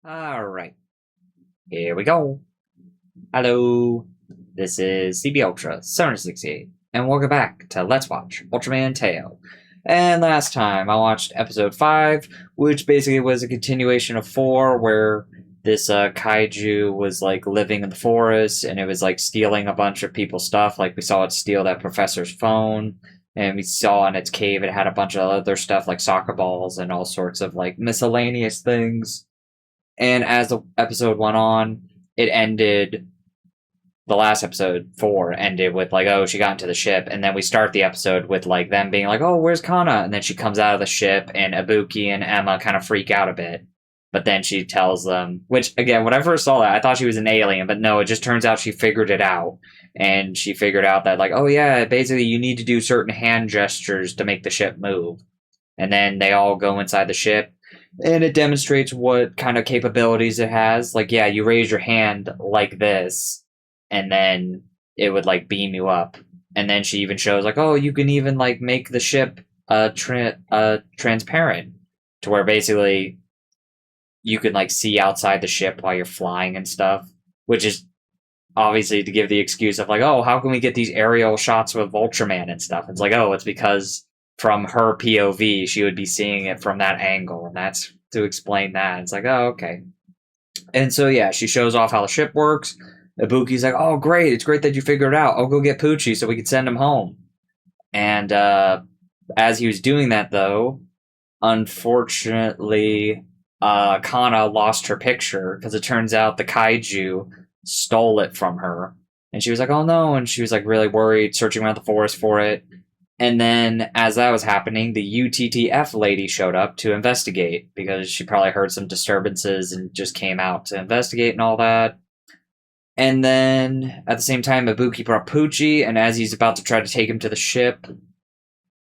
Alright, here we go. Hello, this is CB Ultra 768, and welcome back to Let's Watch Ultraman Teo. And last time I watched episode 5, which basically was a continuation of 4, where this kaiju was like living in the forest and it was like stealing a bunch of people's stuff. Like we saw it steal that professor's phone, and we saw in its cave it had a bunch of other stuff like soccer balls and all sorts of like miscellaneous things. And as the episode went on, it ended. The last episode 4 ended with like, oh, she got into the ship, and then we start the episode with like them being like, oh, where's Kana? And then she comes out of the ship, and Ibuki and Emma kind of freak out a bit. But then she tells them, which again, when I first saw that, I thought she was an alien, but no, it just turns out she figured it out. And she figured out that like, oh yeah, basically you need to do certain hand gestures to make the ship move. And then they all go inside the ship, and it demonstrates what kind of capabilities it has. Like, yeah, you raise your hand like this, and then it would like beam you up. And then she even shows like, oh, you can even like make the ship transparent, to where basically you can like see outside the ship while you're flying and stuff, which is obviously to give the excuse of like, oh, how can we get these aerial shots with Ultraman and stuff? It's like, oh, it's because from her POV, she would be seeing it from that angle, and that's to explain that. It's like, oh, okay. And so, yeah, she shows off how the ship works. Ibuki's like, oh, great, it's great that you figured it out. I'll go get Poochie so we can send him home. And as he was doing that, though, unfortunately, Kana lost her picture, because it turns out the kaiju stole it from her. And she was like, oh no, and she was like really worried, searching around the forest for it. And then, as that was happening, the UTTF lady showed up to investigate, because she probably heard some disturbances and just came out to investigate and all that. And then, at the same time, Ibuki brought Poochie, and as he's about to try to take him to the ship,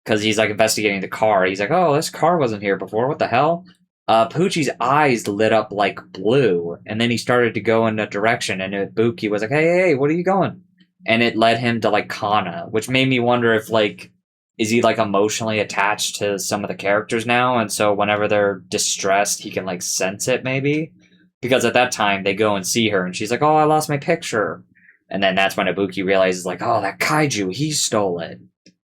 because he's like investigating the car, he's like, oh, this car wasn't here before, what the hell? Poochie's eyes lit up like blue, and then he started to go in a direction, and Ibuki was like, hey, what are you going? And it led him to like Kana, which made me wonder if like, is he like emotionally attached to some of the characters now, and so whenever they're distressed he can like sense it, maybe? Because at that time they go and see her and she's like, oh, I lost my picture. And then that's when Ibuki realizes like, oh, that kaiju, he stole it.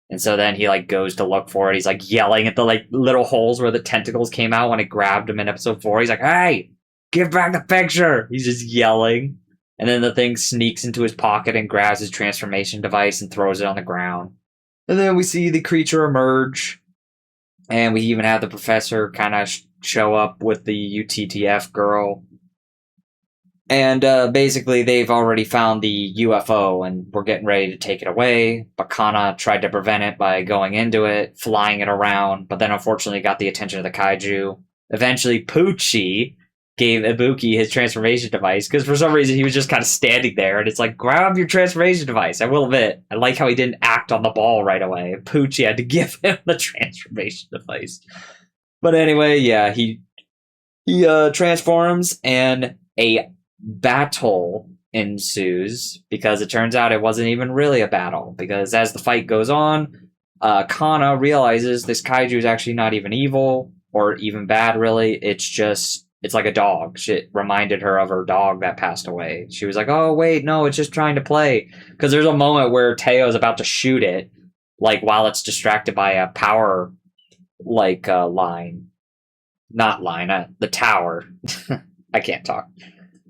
And so then he like goes to look for it. He's like yelling at the like little holes where the tentacles came out when it grabbed him in episode 4. He's like, hey, give back the picture. He's just yelling. And then the thing sneaks into his pocket and grabs his transformation device and throws it on the ground. And then we see the creature emerge. And we even have the professor kind of show up with the UTTF girl. And basically, they've already found the UFO, and we're getting ready to take it away. But Kana tried to prevent it by going into it, flying it around, but then unfortunately got the attention of the kaiju. Eventually, Poochie gave Ibuki his transformation device, because for some reason he was just kind of standing there, and it's like, grab your transformation device. I will admit, I like how he didn't act on the ball right away. Poochie had to give him the transformation device. But anyway, yeah, he transforms, and a battle ensues, because it turns out it wasn't even really a battle, because as the fight goes on, Kana realizes this kaiju is actually not even evil or even bad, really. It's like a dog. It reminded her of her dog that passed away. She was like, oh wait, no, it's just trying to play. Because there's a moment where Teo's about to shoot it, like while it's distracted by a power like line. Not line, the tower. I can't talk.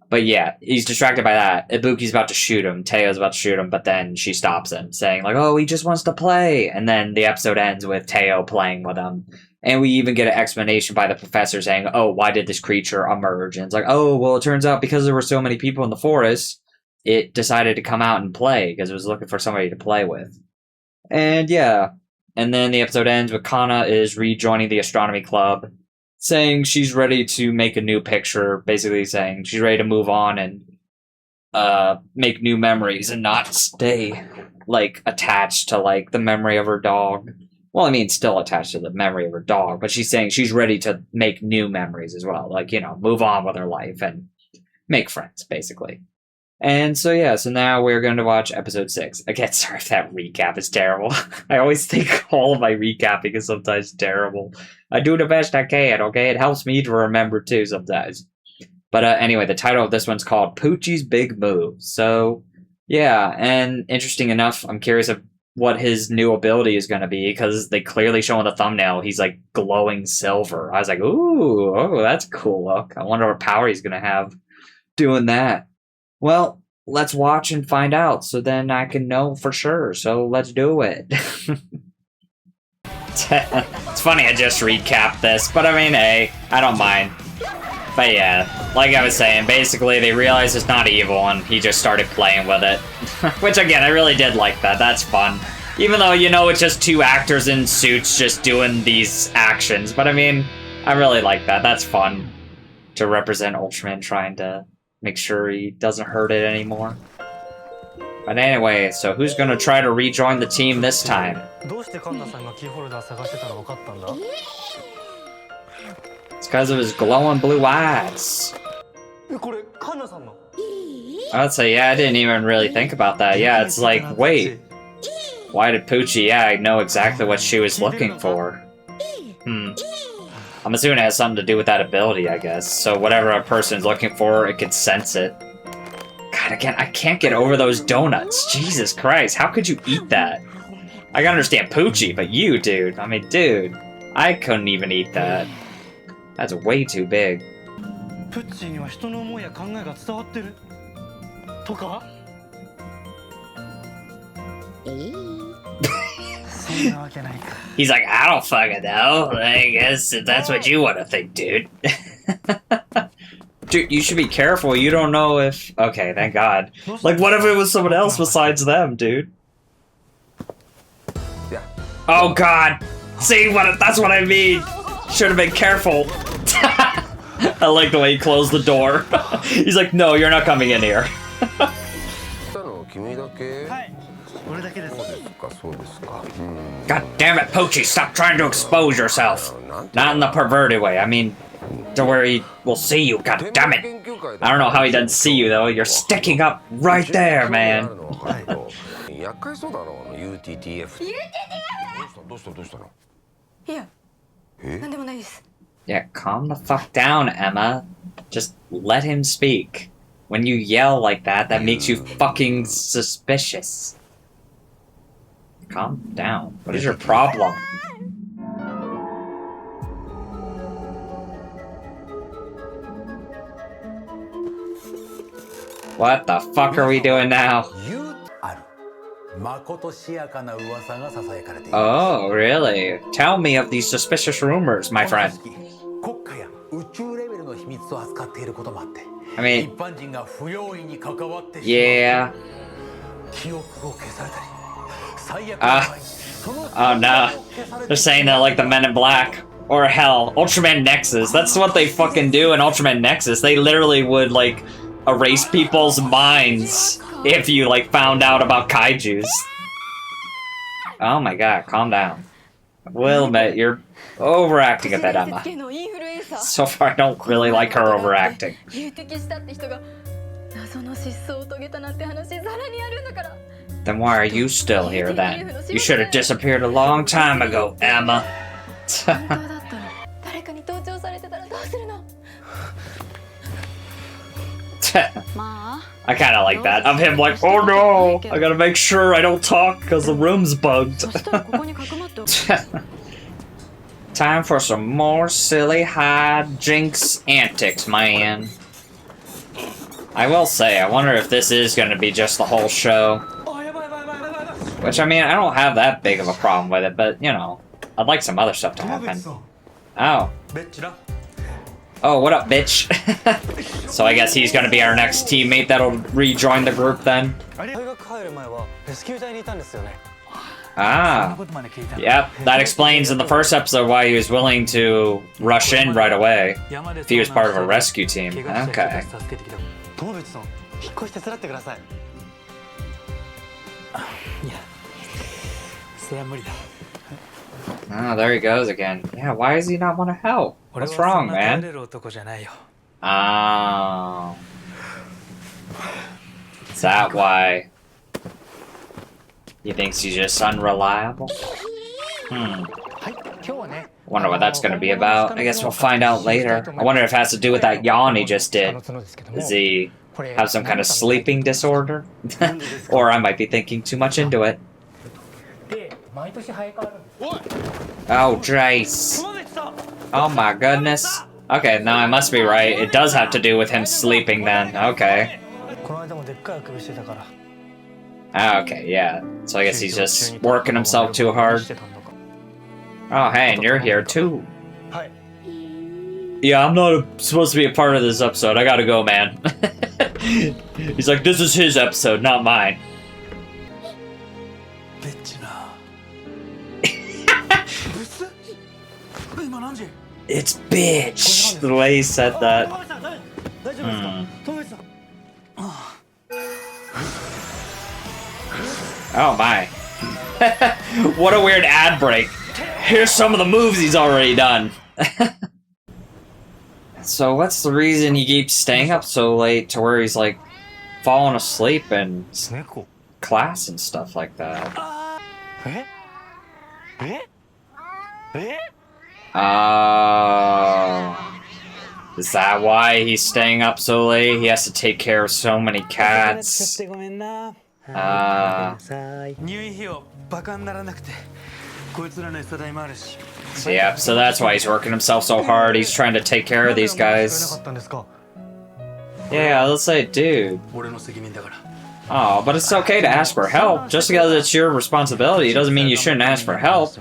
But yeah, he's distracted by that. Ibuki's about to shoot him. Teo's about to shoot him, but then she stops him, saying like, oh, he just wants to play. And then the episode ends with Teo playing with him. And we even get an explanation by the professor saying, oh, why did this creature emerge? And it's like, oh, well, it turns out because there were so many people in the forest, it decided to come out and play, because it was looking for somebody to play with. And yeah. And then the episode ends with Kana is rejoining the astronomy club, saying she's ready to make a new picture, basically saying she's ready to move on and make new memories and not stay like attached to like the memory of her dog. Well, I mean, still attached to the memory of her dog, but she's saying she's ready to make new memories as well. Like, you know, move on with her life and make friends, basically. And so, yeah, so now we're going to watch episode 6. Again, sorry if that recap is terrible. I always think all of my recapping is sometimes terrible. I do the best I can, okay? It helps me to remember, too, sometimes. But anyway, the title of this one's called Poochie's Big Move. So, yeah, and interesting enough, I'm curious of what his new ability is going to be because they clearly show in the thumbnail he's like glowing silver. I was like, ooh, oh, that's a cool look. I wonder what power he's going to have doing that. Well, let's watch and find out so then I can know for sure. So let's do it. It's funny I just recapped this, but I mean, hey, I don't mind. But yeah, like I was saying, basically they realized it's not evil and he just started playing with it. Which again, I really did like that. That's fun. Even though, you know, it's just two actors in suits just doing these actions. But I mean, I really like that. That's fun to represent Ultraman trying to make sure he doesn't hurt it anymore. But anyway, so who's gonna try to rejoin the team this time? It's because of his glowing blue eyes. I'd say, yeah, I didn't even really think about that. Yeah, it's like, wait, why did Poochie, yeah, know exactly what she was looking for? I'm assuming it has something to do with that ability, I guess. So whatever a person's looking for, it can sense it. God, again, I can't get over those donuts. Jesus Christ, how could you eat that? I can understand Poochie, but you, dude. I mean, dude, I couldn't even eat that. That's way too big. He's like, I don't fucking know. I guess that's what you want to think, dude. Dude, you should be careful. You don't know if... Okay, thank God. Like, what if it was someone else besides them, dude? Oh, God. See, that's what I mean. Should have been careful. I like the way he closed the door. He's like, no, you're not coming in here. God damn it, Poochie, stop trying to expose yourself. Not in the perverted way. I mean, to where he will see you, god damn it. I don't know how he doesn't see you, though. You're sticking up right there, man. Yeah, calm the fuck down, Emma. Just let him speak. When you yell like that, that makes you fucking suspicious. Calm down. What is your problem? What the fuck are we doing now? Oh, really? Tell me of these suspicious rumors, my friend. I mean, yeah. Oh no. They're saying that like the Men in Black. Or hell, Ultraman Nexus. That's what they fucking do in Ultraman Nexus. They literally would like erase people's minds if you like found out about kaijus. Oh my god, calm down. I will admit, you're overacting a bit, Emma. So far, I don't really like her overacting. Then why are you still here then? You should have disappeared a long time ago, Emma. I kind of like that. Of him like, oh no, I gotta make sure I don't talk because the room's bugged. Time for some more silly hijinks antics, man. I will say, I wonder if this is going to be just the whole show. Which, I mean, I don't have that big of a problem with it, but, you know, I'd like some other stuff to happen. Oh. Oh, what up, bitch? So I guess he's going to be our next teammate that'll rejoin the group then. Ah. Yep, that explains in the first episode why he was willing to rush in right away. If he was part of a rescue team. Okay. Oh, there he goes again. Yeah, why does he not want to help? What's wrong, man? Oh. Is that why? He thinks he's just unreliable? Wonder what that's gonna be about. I guess we'll find out later. I wonder if it has to do with that yawn he just did. Does he have some kind of sleeping disorder? Or I might be thinking too much into it. Oh, Jace. Oh my goodness. Okay, now I must be right. It does have to do with him sleeping then. Okay. Okay, yeah. So I guess he's just working himself too hard. Oh, hey, and you're here too. Yeah, I'm not supposed to be a part of this episode. I gotta go, man. He's like, this is his episode, not mine. It's bitch! The way he said that. Oh my. What a weird ad break. Here's some of the moves he's already done. So what's the reason he keeps staying up so late to where he's like falling asleep in class and stuff like that? Oh. Is that why he's staying up so late? He has to take care of so many cats. Yeah, so that's why he's working himself so hard. He's trying to take care of these guys. Yeah, let's say, dude. Oh, but it's okay to ask for help. Just because it's your responsibility doesn't mean you shouldn't ask for help.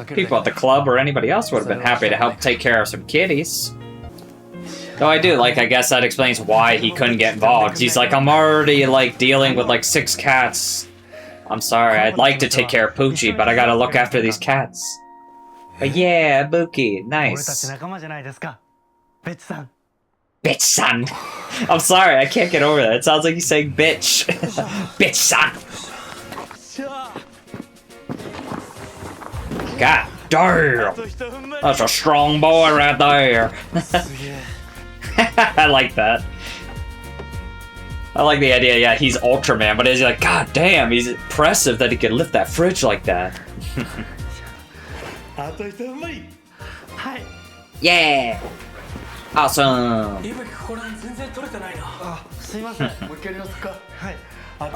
People at the club or anybody else would have been happy to help take care of some kitties. Though I do, like, I guess that explains why he couldn't get involved. He's like, I'm already, like, dealing with, like, 6 cats. I'm sorry, I'd like to take care of Poochie, but I gotta look after these cats. But yeah, Buki, nice. Bitch son. I'm sorry, I can't get over that. It sounds like he's saying bitch. Bitch son. God damn. That's a strong boy right there. I like that. I like the idea, yeah, he's Ultraman, but he's like, god damn, he's impressive that he can lift that fridge like that. Yeah! Awesome!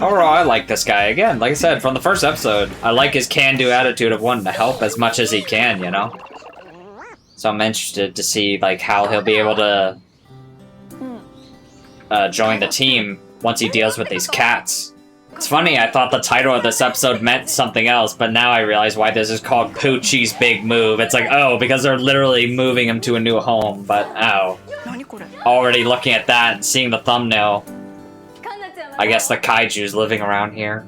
Overall, I like this guy. Again, like I said, from the first episode, I like his can-do attitude of wanting to help as much as he can, you know? So I'm interested to see, like, how he'll be able to join the team once he deals with these cats. It's funny, I thought the title of this episode meant something else, but now I realize why this is called Poochie's Big Move. It's like, oh, because they're literally moving him to a new home, but oh. Already looking at that and seeing the thumbnail, I guess the kaiju's living around here.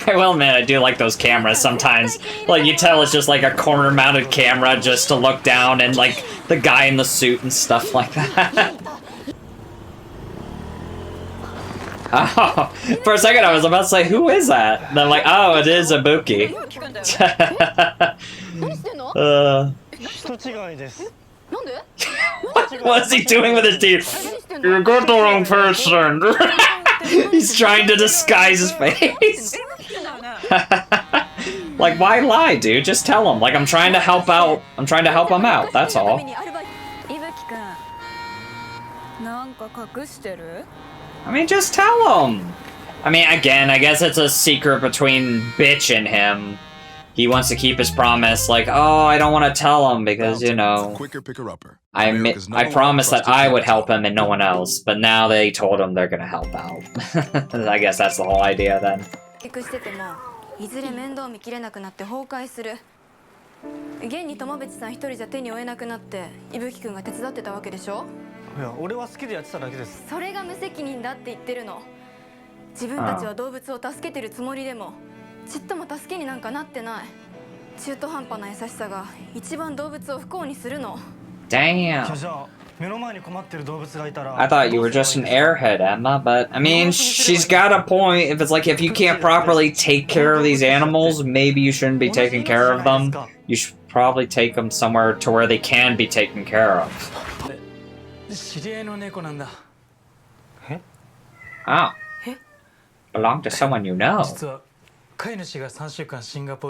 I will admit, I do like those cameras sometimes. Like, you tell it's just like a corner-mounted camera just to look down and, like, the guy in the suit and stuff like that. Oh, for a second I was about to say, who is that? And I'm like, oh, it is Ibuki. What is he doing with his teeth? You got the wrong person. He's trying to disguise his face. Like, why lie, dude? Just tell him. Like, I'm trying to help out. I'm trying to help him out. That's all. I mean, just tell him. I mean, again, I guess it's a secret between Bitch and him. He wants to keep his promise, like, oh, I don't want to tell him because, you know, I promised that I would help him and no one else, but now they told him they're gonna help out. I guess that's the whole idea then. Damn. I thought you were just an airhead, Emma, but I mean, she's got a point. If it's like, if you can't properly take care of these animals, maybe you shouldn't be taking care of them. You should probably take them somewhere to where they can be taken care of. Oh. Belong to someone you know.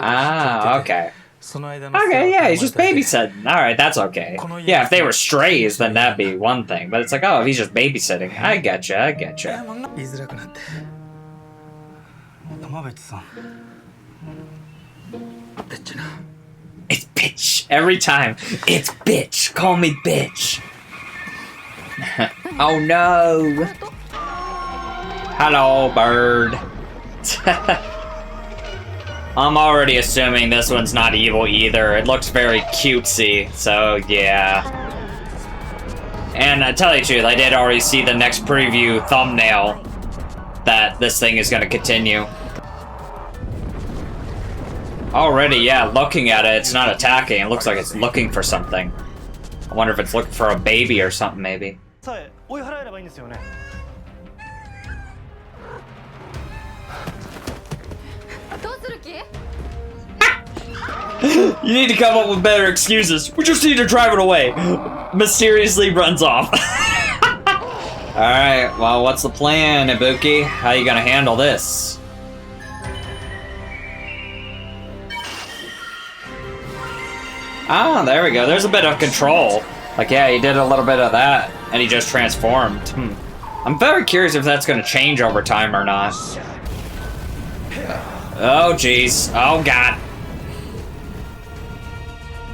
Ah, okay. Okay, yeah, he's just babysitting. Alright, that's okay. Yeah, if they were strays, then that'd be one thing. But it's like, oh, if he's just babysitting. I getcha, I getcha. It's bitch. Every time. It's bitch. Call me bitch. Oh no. Hello, bird. I'm already assuming this one's not evil either. It looks very cutesy, so yeah. And I tell you the truth, I did already see the next preview thumbnail that this thing is going to continue. Already, yeah, looking at it, it's not attacking. It looks like it's looking for something. I wonder if it's looking for a baby or something, maybe. You need to come up with better excuses. We just need to drive it away. Mysteriously runs off. Alright, well, what's the plan, Ibuki? How you gonna handle this? Ah, there we go. There's a bit of control. Like, yeah, he did a little bit of that, and he just transformed. I'm very curious if that's gonna change over time or not. Oh, jeez. Oh, God.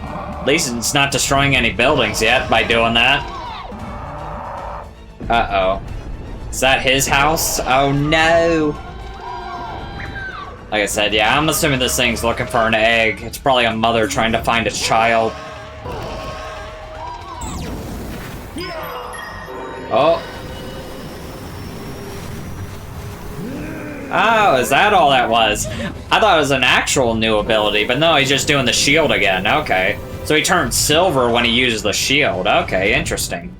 At least it's not destroying any buildings yet by doing that. Uh-oh. Is that his house? Oh, no. Like I said, yeah, I'm assuming this thing's looking for an egg. It's probably a mother trying to find its child. Oh. Oh, is that all that was? I thought it was an actual new ability, but no, he's just doing the shield again. Okay. So he turns silver when he uses the shield. Okay, interesting.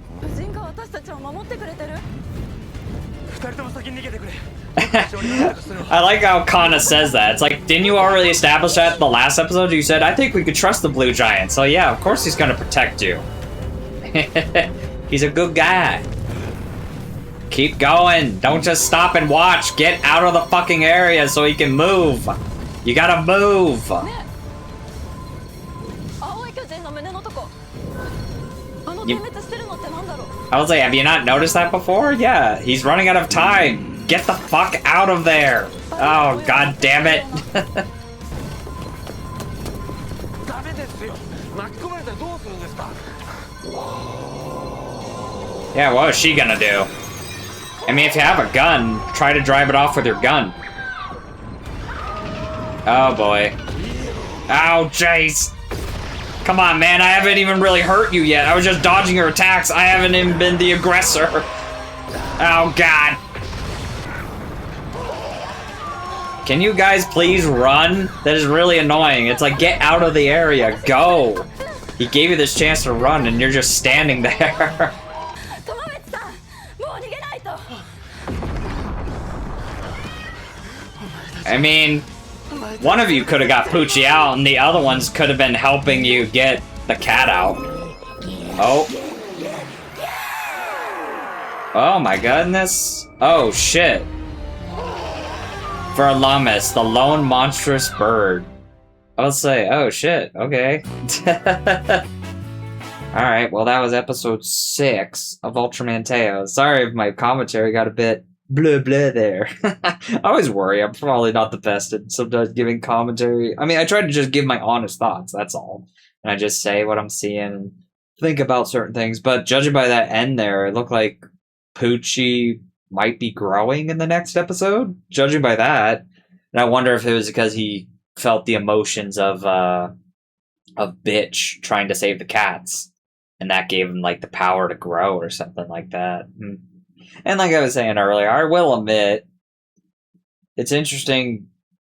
I like how Kana says that. It's like, didn't you already establish that in the last episode? You said, I think we could trust the Blue Giant. So yeah, of course he's gonna protect you. He's a good guy. Keep going. Don't just stop and watch. Get out of the fucking area so he can move. You gotta move. I was like, have you not noticed that before? Yeah, he's running out of time. Get the fuck out of there. Oh, god damn it. Yeah, what is she gonna do? I mean, if you have a gun, try to drive it off with your gun. Oh boy. Oh, jeez. Come on, man, I haven't even really hurt you yet. I was just dodging your attacks. I haven't even been the aggressor. Oh, God. Can you guys please run? That is really annoying. It's like, get out of the area. Go. He gave you this chance to run, and you're just standing there. I mean, one of you could have got Poochie out, and the other ones could have been helping you get the cat out. Oh. Oh my goodness. Oh shit. Verlumis, the lone monstrous bird. I'll say, oh shit, okay. Alright, well that was episode 6 of Ultraman Teo. Sorry if my commentary got a bit blah blah there. I always worry I'm probably not the best at sometimes giving commentary. I mean, I try to just give my honest thoughts, that's all. And I just say what I'm seeing and think about certain things. But judging by that end there, it looked like Poochie might be growing in the next episode, judging by that. And I wonder if it was because he felt the emotions of Bitch trying to save the cats, and that gave him like the power to grow or something like that. And like I was saying earlier, I will admit it's interesting.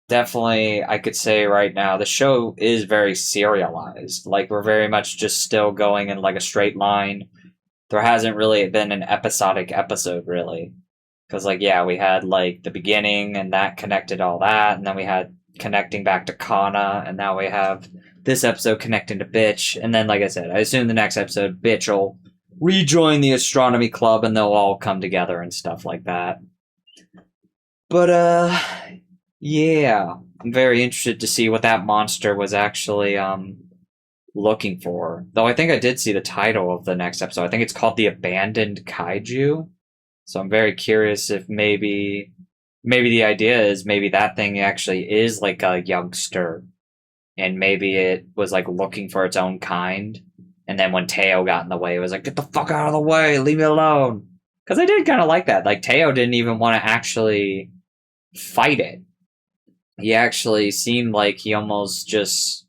Definitely, I could say right now the show is very serialized. Like, we're very much just still going in like a straight line. There hasn't really been an episodic episode, really. Because, like, yeah, we had, like, the beginning, and that connected all that, and then we had connecting back to Kana, and now we have this episode connecting to Bitch, and then, like I said, I assume the next episode, Bitch will rejoin the astronomy club, and they'll all come together and stuff like that. But, Yeah, I'm very interested to see what that monster was actually looking for. Though I think I did see the title of the next episode. I think it's called The Abandoned Kaiju. So I'm very curious if maybe the idea is maybe that thing actually is like a youngster and maybe it was like looking for its own kind. And then when Teo got in the way, it was like, get the fuck out of the way, leave me alone. Because I did kind of like that. Like Teo didn't even want to actually fight it. He actually seemed like he almost just.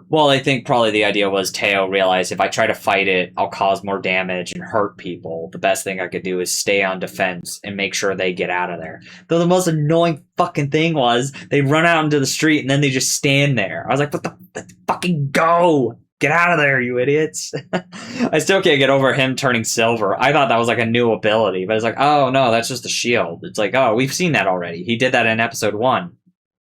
Well, I think probably the idea was Teo realized if I try to fight it, I'll cause more damage and hurt people. The best thing I could do is stay on defense and make sure they get out of there. Though the most annoying fucking thing was they run out into the street and then they just stand there. I was like, what the fucking go! Get out of there, you idiots. I still can't get over him turning silver. I thought that was like a new ability, but it's like, oh no, that's just a shield. It's like, oh, we've seen that already. He did that in episode 1.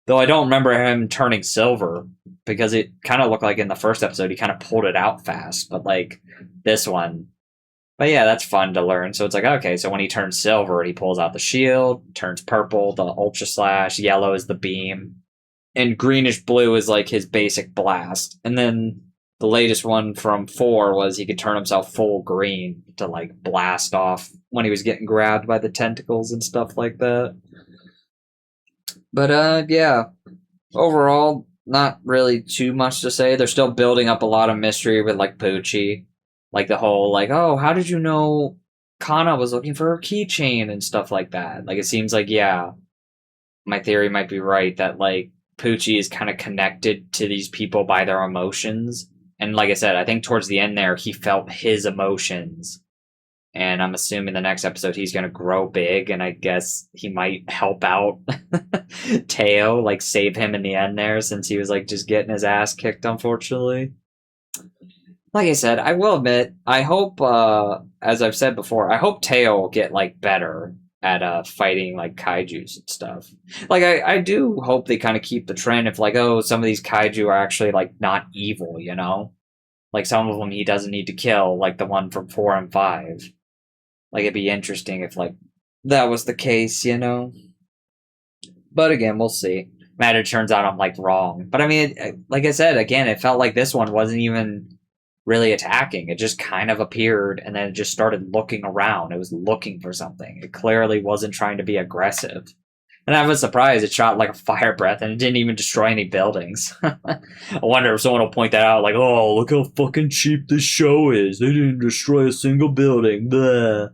Though I don't remember him turning silver because it kind of looked like in the first episode he kind of pulled it out fast, but like this one. But yeah, that's fun to learn. So it's like, okay, so when he turns silver, he pulls out the shield, turns purple, the ultra slash, yellow is the beam, and greenish blue is like his basic blast. And then the latest one from 4 was he could turn himself full green to like blast off when he was getting grabbed by the tentacles and stuff like that. But yeah, overall, not really too much to say. They're still building up a lot of mystery with like Poochie, like the whole like, oh, how did you know Kana was looking for her keychain and stuff like that? Like it seems like yeah, my theory might be right that like Poochie is kind of connected to these people by their emotions, and like I said, I think towards the end there he felt his emotions and I'm assuming the next episode he's gonna grow big, and I guess he might help out Teo, like save him in the end there, since he was like just getting his ass kicked, unfortunately. Like I said, I will admit, I hope, as I've said before, I hope Teo will get like better at fighting like kaiju's and stuff. Like I do hope they kind of keep the trend of like, oh, some of these kaiju are actually like not evil, you know? Like some of them he doesn't need to kill, like the one from 4 and 5. Like, it'd be interesting if, like, that was the case, you know? But again, we'll see. Matter turns out I'm, like, wrong. But I mean, like I said, again, it felt like this one wasn't even really attacking. It just kind of appeared and then it just started looking around. It was looking for something. It clearly wasn't trying to be aggressive. And I was surprised it shot like a fire breath and it didn't even destroy any buildings. I wonder if someone will point that out, like, oh, look how fucking cheap this show is. They didn't destroy a single building. Blah.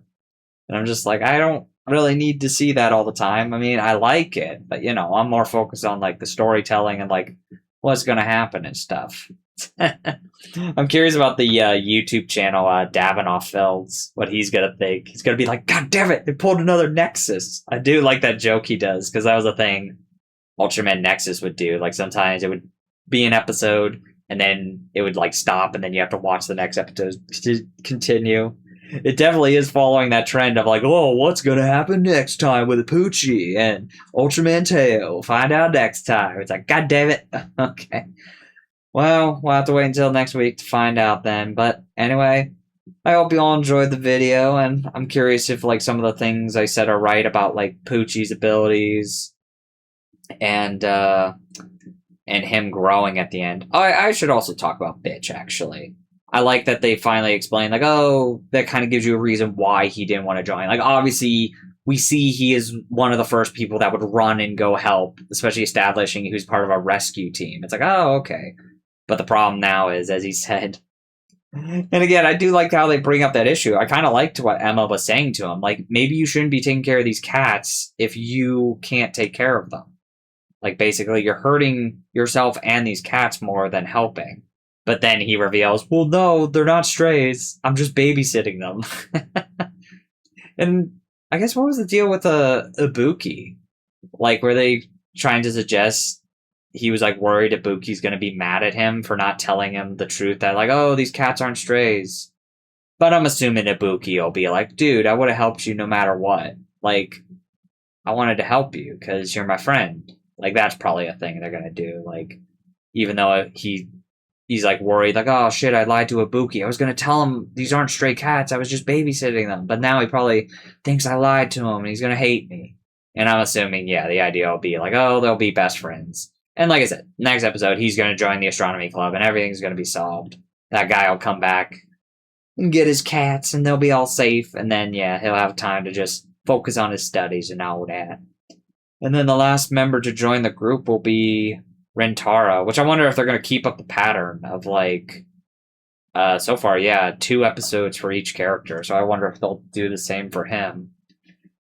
And I'm just like, I don't really need to see that all the time. I mean, I like it, but you know, I'm more focused on like the storytelling and like what's going to happen and stuff. I'm curious about the YouTube channel Davinoff Fields, what he's going to think. He's going to be like, God damn it, they pulled another Nexus. I do like that joke he does because that was a thing Ultraman Nexus would do. Like sometimes it would be an episode and then it would like stop and then you have to watch the next episode to continue. It definitely is following that trend of like, oh, what's going to happen next time with Poochie and Ultraman Teo? Find out next time. It's like, God damn it. Okay. Well, we'll have to wait until next week to find out then. But anyway, I hope you all enjoyed the video, and I'm curious if like some of the things I said are right about like Poochie's abilities and him growing at the end. Oh, I should also talk about Bitch, actually. I like that they finally explain, like, oh, that kind of gives you a reason why he didn't want to join. Like, obviously, we see he is one of the first people that would run and go help, especially establishing who's part of a rescue team. It's like, oh, okay. But the problem now is, as he said, and again, I do like how they bring up that issue. I kind of liked what Emma was saying to him. Like, maybe you shouldn't be taking care of these cats if you can't take care of them. Like, basically, you're hurting yourself and these cats more than helping. But then he reveals, well, no, they're not strays. I'm just babysitting them. And I guess what was the deal with Ibuki? Like, were they trying to suggest he was, like, worried Ibuki's going to be mad at him for not telling him the truth that, like, oh, these cats aren't strays. But I'm assuming Ibuki will be like, dude, I would have helped you no matter what. Like, I wanted to help you because you're my friend. Like, that's probably a thing they're going to do. Like, even though he's like worried, like, oh shit, I lied to Ibuki. I was gonna tell him these aren't stray cats. I was just babysitting them. But now he probably thinks I lied to him and he's gonna hate me. And I'm assuming, yeah, the idea will be like, oh, they'll be best friends. And like I said, next episode, he's going to join the astronomy club and everything's going to be solved. That guy will come back and get his cats and they'll be all safe. And then, yeah, he'll have time to just focus on his studies and all that. And then the last member to join the group will be Rentaro, which I wonder if they're going to keep up the pattern of like, so far, yeah, 2 episodes for each character. So I wonder if they'll do the same for him.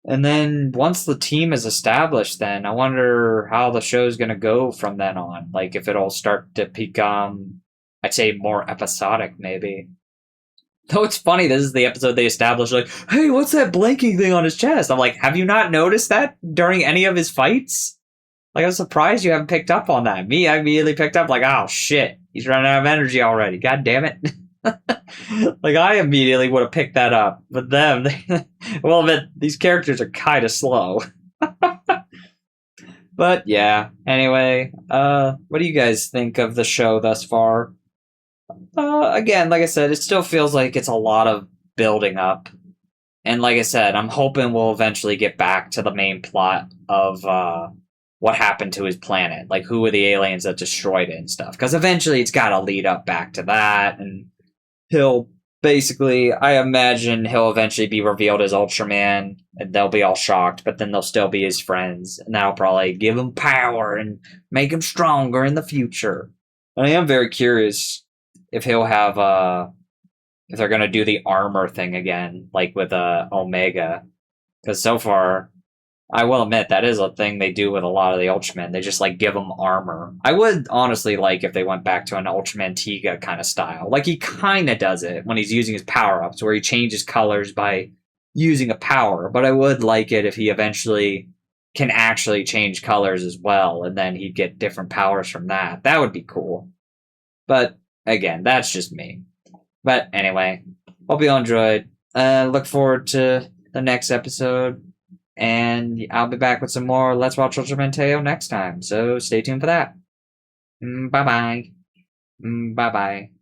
And then once the team is established, then I wonder how the show's going to go from then on. Like if it'll start to become, I'd say, more episodic, maybe. Though it's funny, this is the episode they established, like, hey, what's that blinking thing on his chest? I'm like, have you not noticed that during any of his fights? Like, I'm surprised you haven't picked up on that. Me, I immediately picked up, like, oh, shit, he's running out of energy already. God damn it. Like, I immediately would have picked that up. But them, well, these characters are kind of slow. But, yeah, anyway, what do you guys think of the show thus far? Again, like I said, it still feels like it's a lot of building up. And like I said, I'm hoping we'll eventually get back to the main plot of what happened to his planet. Like, who were the aliens that destroyed it and stuff. Because eventually it's got to lead up back to that. And he'll basically, I imagine he'll eventually be revealed as Ultraman. And they'll be all shocked, but then they'll still be his friends. And that'll probably give him power and make him stronger in the future. And I am very curious if he'll have if they're gonna do the armor thing again, like with Omega, because so far, I will admit that is a thing they do with a lot of the Ultramen. They just like give them armor. I would honestly like if they went back to an Ultraman Teo kind of style, like he kind of does it when he's using his power ups, where he changes colors by using a power. But I would like it if he eventually can actually change colors as well, and then he'd get different powers from that. That would be cool. But again, that's just me. But anyway, hope you all enjoyed. Look forward to the next episode. And I'll be back with some more Let's Watch Ultraman Teo next time. So stay tuned for that. Bye-bye. Bye-bye.